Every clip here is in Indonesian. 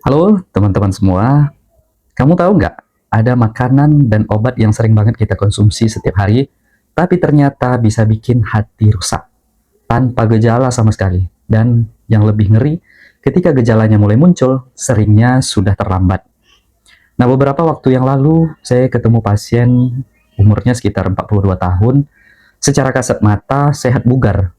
Halo teman-teman semua, kamu tahu nggak ada makanan dan obat yang sering banget kita konsumsi setiap hari, tapi ternyata bisa bikin hati rusak tanpa gejala sama sekali. Dan yang lebih ngeri, ketika gejalanya mulai muncul, seringnya sudah terlambat. Nah, beberapa waktu yang lalu, saya ketemu pasien umurnya sekitar 42 tahun, secara kasat mata sehat bugar,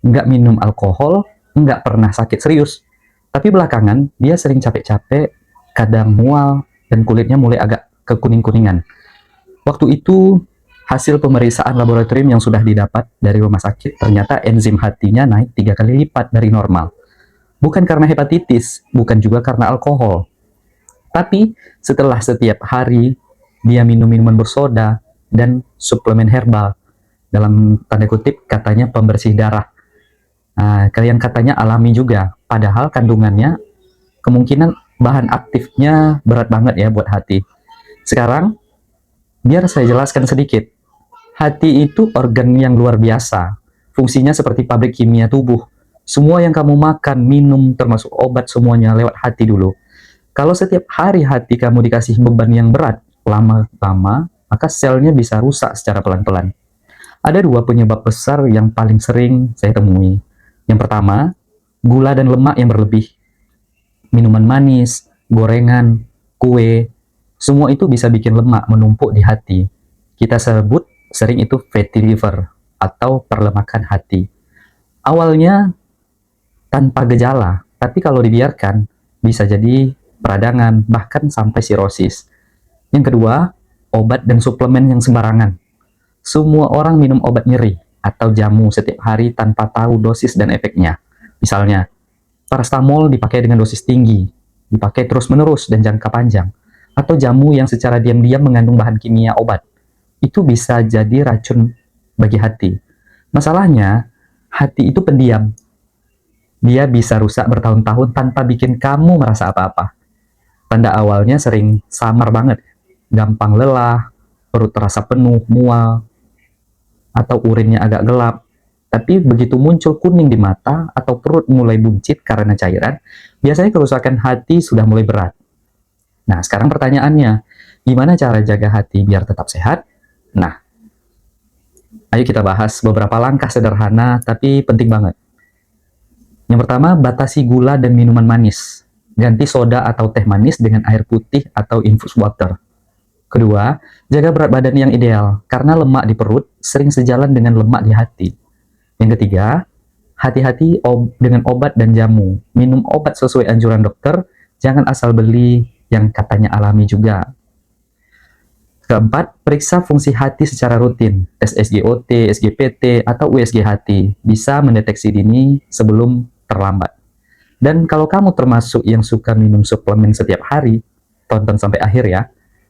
nggak minum alkohol, nggak pernah sakit serius. Tapi belakangan, dia sering capek-capek, kadang mual, dan kulitnya mulai agak kekuning-kuningan. Waktu itu, hasil pemeriksaan laboratorium yang sudah didapat dari rumah sakit, ternyata enzim hatinya naik 3 kali lipat dari normal. Bukan karena hepatitis, bukan juga karena alkohol. Tapi setelah setiap hari dia minum minuman bersoda dan suplemen herbal, dalam tanda kutip katanya pembersih darah. Nah, kalian katanya alami juga, padahal kandungannya kemungkinan bahan aktifnya berat banget ya buat hati. Sekarang, biar saya jelaskan sedikit. Hati itu organ yang luar biasa. Fungsinya seperti pabrik kimia tubuh. Semua yang kamu makan, minum, termasuk obat semuanya lewat hati dulu. Kalau setiap hari hati kamu dikasih beban yang berat, lama-lama, maka selnya bisa rusak secara pelan-pelan. Ada dua penyebab besar yang paling sering saya temui. Yang pertama, gula dan lemak yang berlebih. Minuman manis, gorengan, kue, semua itu bisa bikin lemak menumpuk di hati. Kita sebut sering itu fatty liver atau perlemakan hati. Awalnya tanpa gejala, tapi kalau dibiarkan bisa jadi peradangan, bahkan sampai sirosis. Yang kedua, obat dan suplemen yang sembarangan. Semua orang minum obat nyeri atau jamu setiap hari tanpa tahu dosis dan efeknya. Misalnya, paracetamol dipakai dengan dosis tinggi, dipakai terus-menerus dan jangka panjang. Atau jamu yang secara diam-diam mengandung bahan kimia obat. Itu bisa jadi racun bagi hati. Masalahnya, hati itu pendiam. Dia bisa rusak bertahun-tahun tanpa bikin kamu merasa apa-apa. Tanda awalnya sering samar banget. Gampang lelah, perut terasa penuh, mual, atau urinnya agak gelap. Tapi begitu muncul kuning di mata atau perut mulai buncit karena cairan, biasanya kerusakan hati sudah mulai berat. Nah, sekarang pertanyaannya, gimana cara jaga hati biar tetap sehat? Nah, ayo kita bahas beberapa langkah sederhana tapi penting banget. Yang pertama, batasi gula dan minuman manis. Ganti soda atau teh manis dengan air putih atau infused water. Kedua, jaga berat badan yang ideal, karena lemak di perut sering sejalan dengan lemak di hati. Yang ketiga, hati-hati dengan obat dan jamu. Minum obat sesuai anjuran dokter, jangan asal beli yang katanya alami juga. Keempat, periksa fungsi hati secara rutin. Tes SGOT, SGPT, atau USG hati. Bisa mendeteksi dini sebelum terlambat. Dan kalau kamu termasuk yang suka minum suplemen setiap hari, tonton sampai akhir ya.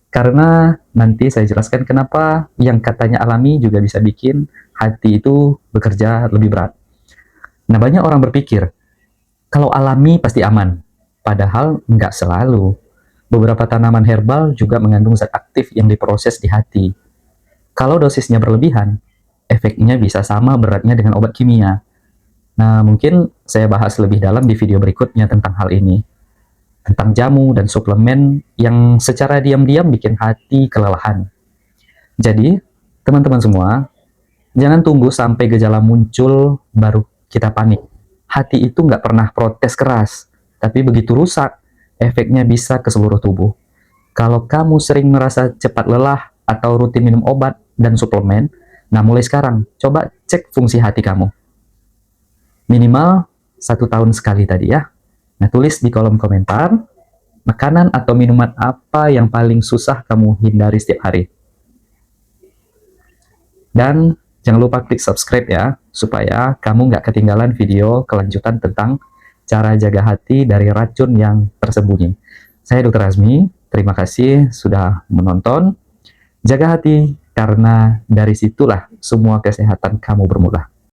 Karena nanti saya jelaskan kenapa yang katanya alami juga bisa bikin hati itu bekerja lebih berat. Nah, banyak orang berpikir, kalau alami pasti aman. Padahal nggak selalu. Beberapa tanaman herbal juga mengandung zat aktif yang diproses di hati. Kalau dosisnya berlebihan, efeknya bisa sama beratnya dengan obat kimia. Nah, mungkin saya bahas lebih dalam di video berikutnya tentang hal ini. Tentang jamu dan suplemen yang secara diam-diam bikin hati kelelahan. Jadi, teman-teman semua, jangan tunggu sampai gejala muncul baru kita panik. Hati itu nggak pernah protes keras, tapi begitu rusak, efeknya bisa ke seluruh tubuh. Kalau kamu sering merasa cepat lelah atau rutin minum obat dan suplemen, nah mulai sekarang, coba cek fungsi hati kamu. Minimal 1 tahun sekali tadi ya. Nah, tulis di kolom komentar, makanan atau minuman apa yang paling susah kamu hindari setiap hari. Dan jangan lupa klik subscribe ya, supaya kamu nggak ketinggalan video kelanjutan tentang cara jaga hati dari racun yang tersembunyi. Saya Dr. Azmi, terima kasih sudah menonton. Jaga hati, karena dari situlah semua kesehatan kamu bermula.